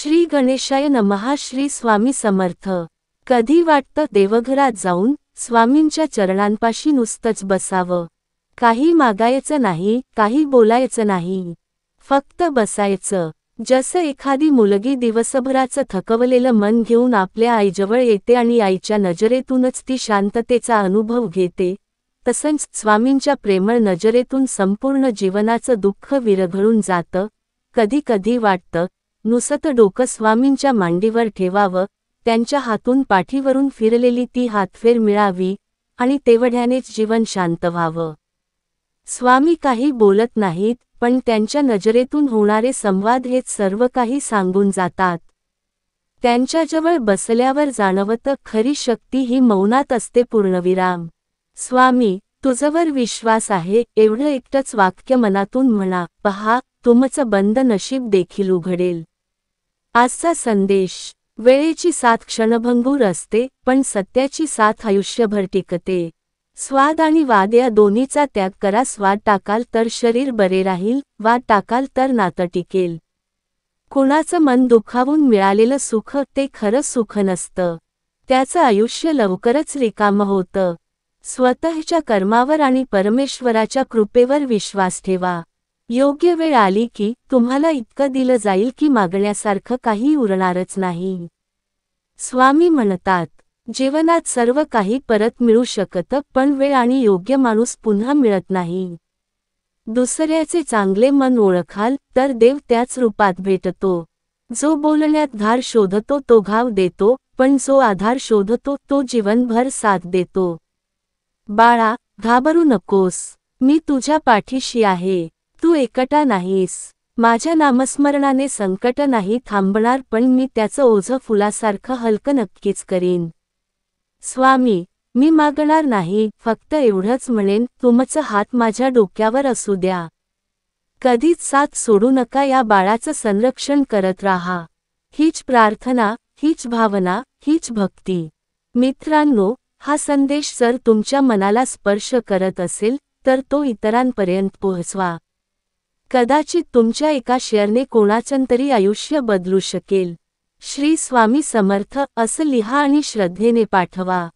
श्री गणेशाय नमः. श्री स्वामी समर्थ. कधी वाटतं देवघरात जाऊन स्वामींच्या चरणांपाशी नुसतंच बसावं. काही मागायचं नाही, काही बोलायचं नाही, फक्त बसायचं. जसं एखादी मुलगी दिवसभराचं थकवलेलं मन घेऊन आपल्या आईजवळ येते आणि आईच्या नजरेतूनच ती शांततेचा अनुभव घेते, तसंच स्वामींच्या प्रेमळ नजरेतून संपूर्ण जीवनाचं दुःख विरघळून जातं. कधी कधी वाटतं नुसतं डोकं स्वामींच्या मांडीवर ठेवावं, त्यांच्या हातून पाठीवरून फिरलेली ती हातफेर मिळावी आणि तेवढ्यानेच जीवन शांत व्हावं. स्वामी काही बोलत नाहीत, पण त्यांच्या नजरेतून होणारे संवाद हेच सर्व काही सांगून जातात. त्यांच्याजवळ बसल्यावर जाणवतं खरी शक्ती ही मौनात असते. पूर्णविराम. स्वामी, तुझवर विश्वास आहे, एवढं एकटंच वाक्य मनातून म्हणा. पहा, तुमचं बंद नशीब देखील उघडेल. आजचा संदेश. वेळेची साथ क्षणभंगूर असते, पण सत्याची साथ आयुष्यभर टिकते. स्वाद आणि वाद या दोन्हीचा त्याग करा. स्वाद टाकाल तर शरीर बरे राहील, वाद टाकाल तर नातं टिकेल. कुणाचं मन दुखावून मिळालेलं सुख ते खरं सुख नसतं. त्याचं आयुष्य लवकरच रिकामं होतं. स्वतःच्या कर्मावर आणि परमेश्वराच्या कृपेवर विश्वास ठेवा. योग्य वेळ आली की तुम्हाला इतकं दिलं जाईल की मागण्यासारखं काही उरणारच नाही. स्वामी म्हणतात, जीवनात सर्व काही परत मिळू शकतं, पण वेळ आणि योग्य माणूस पुन्हा मिळत नाही. दुसऱ्याचे चांगले मन ओळखाल तर देव त्याच रूपात भेटतो. जो बोलण्यात धार शोधतो तो घाव देतो, पण जो आधार शोधतो तो जीवनभर साथ देतो. बाळा, घाबरू नकोस. मी तुझ्या पाठीशी आहे. तू एकटा नाहीस. माझ्या नामस्मरणाने संकट नाही थांबणार, पण मी त्याचं ओझं फुलासारखं हलकं नक्कीच करीन. स्वामी, मी मागणार नाही, फक्त एवढंच म्हणेन, तुमचा हात माझ्या डोक्यावर असू द्या. कधीच साथ सोडू नका. या बाळाचं संरक्षण करत राहा. हीच प्रार्थना, हीच भावना, हीच भक्ती. मित्रांनो, हा संदेश जर तुमच्या मनाला स्पर्श करत असेल तर तो इतरांपर्यंत पोहोचवा. कदाचित तुमच्या एका शेअरने कोणाचंतरी आयुष्य बदलू शकेल. श्री स्वामी समर्थ असं लिहा आणि श्रद्धेने पाठवा.